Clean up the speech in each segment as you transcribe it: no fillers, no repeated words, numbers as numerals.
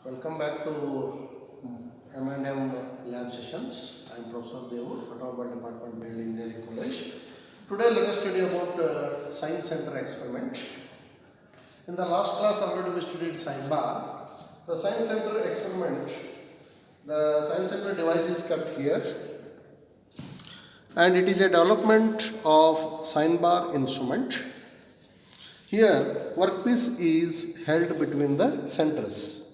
Welcome back to M&M lab sessions. I am Professor Devur, Automobile Department, Building Engineering College. Today let us study about Science Center experiment. In the last class already we studied Sine bar. The Science Center experiment, the Science Center device is kept here and it is a development of Sine bar instrument. Here workpiece is held between the centers.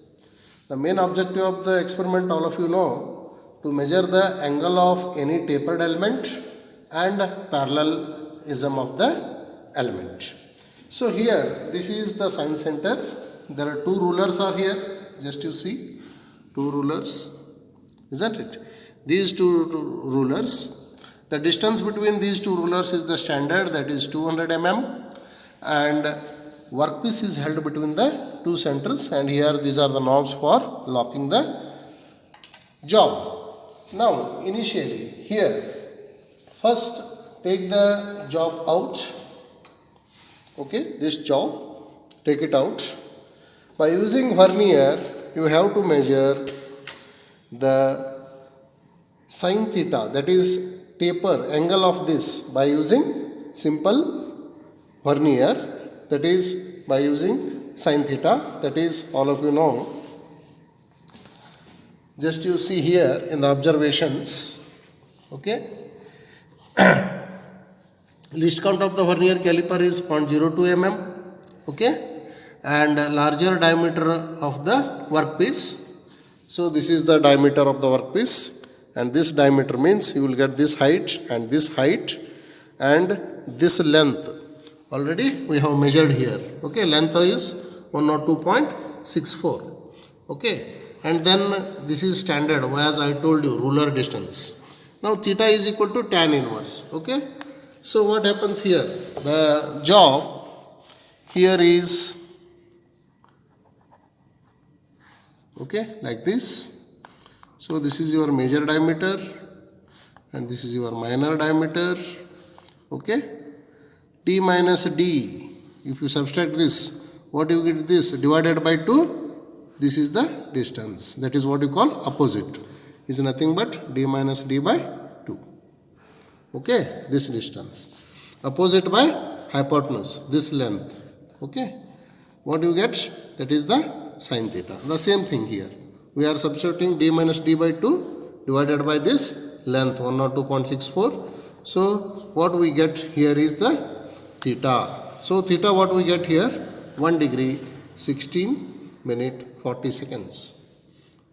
The main objective of the experiment, all of you know, to measure the angle of any tapered element and parallelism of the element. So here, this is the Sine Center. There are two rulers are here. Just you see, two rulers, isn't it? These two rulers. The distance between these two rulers is the standard, that is 200 mm, and workpiece is held between the two centers, and here these are the knobs for locking the job. Now initially here, first take the job out. Okay, this job, take it out. By using vernier, you have to measure the sine theta, that is taper angle of this, by using simple vernier, that is by using sine theta, that is all of you know. Just you see here in the observations, okay. Least count of the vernier caliper is 0.02 mm, okay, and larger diameter of the workpiece. So this is the diameter of the workpiece, and this diameter means you will get this height and this height and this length. Already we have measured here, okay. Length is 102.64, okay, and then this is standard, as I told you, ruler distance. Now theta is equal to tan inverse, okay. So what happens here? The job here is, okay, like this. So this is your major diameter and this is your minor diameter, okay. D minus D, if you subtract this, what you get? This divided by 2, this is the distance, that is what you call opposite, is nothing but D minus D by 2, okay, this distance, opposite by hypotenuse, this length, okay. What you get? That is the sine theta. The same thing here, we are substituting D minus D by 2 divided by this length 102.64. so what we get here is the theta. So theta, what we get here? 1 degree 16 minute 40 seconds,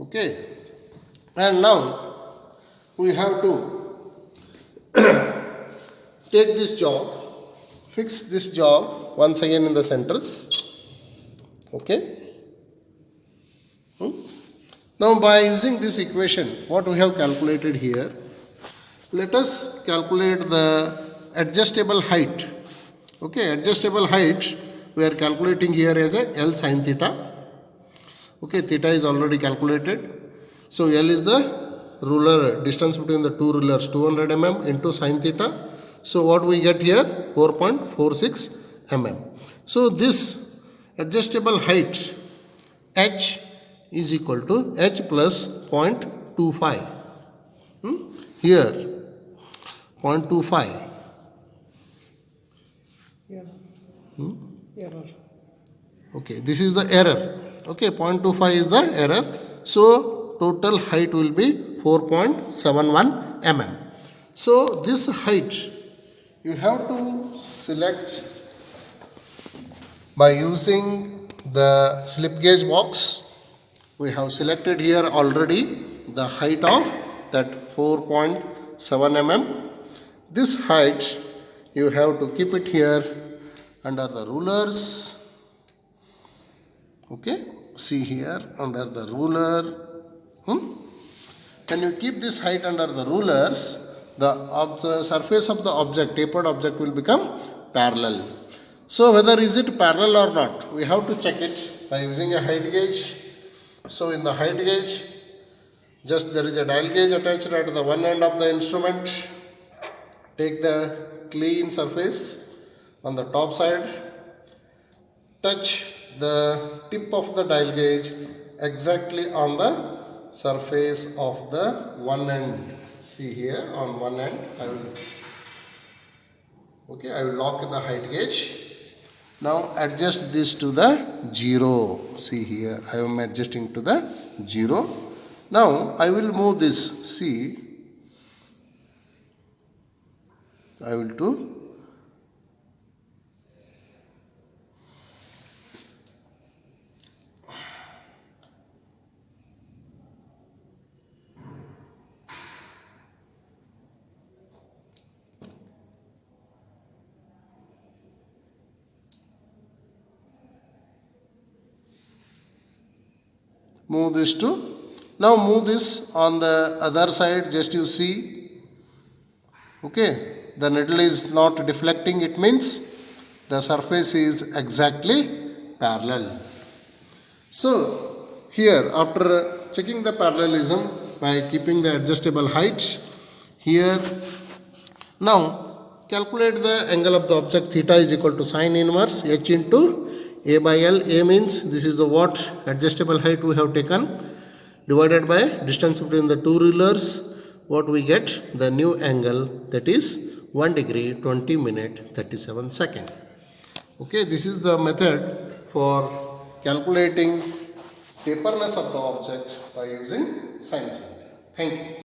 okay. And now we have to take this job, fix this job once again in the centers, okay. Now by using this equation, what we have calculated here, let us calculate the adjustable height. Okay, adjustable height we are calculating here as a L sin theta. Okay, theta is already calculated. So L is the ruler distance between the two rulers, 200 mm into sin theta. So what we get here? 4.46 mm. So this adjustable height H is equal to H plus 0.25. Here 0.25. Error. Okay, this is the error. Okay, 0.25 is the error. So total height will be 4.71 mm. So this height you have to select by using the slip gauge box. We have selected here already the height of that 4.7 mm. This height you have to keep it here under the rulers, okay. See here under the ruler. When you keep this height under the rulers, the surface of the object, tapered object, will become parallel. So whether is it parallel or not, we have to check it by using a height gauge. So in the height gauge, just there is a dial gauge attached at the one end of the instrument. Take the clean surface on the top side, touch the tip of the dial gauge exactly on the surface of the one end. See here on one end I will lock the height gauge. Now adjust this to the 0. See here I am adjusting to the 0. Now I will move this. See, I will do move this to. Now move this on the other side. Just you see, okay, the needle is not deflecting. It means the surface is exactly parallel. So here, after checking the parallelism by keeping the adjustable height, here now calculate the angle of the object. Theta is equal to sine inverse h into a by L. A means this is the what adjustable height we have taken, divided by distance between the two rulers. What we get? The new angle, that is 1 degree 20 minute 37 second. Okay, this is the method for calculating taperness of the object by using sine. Thank you.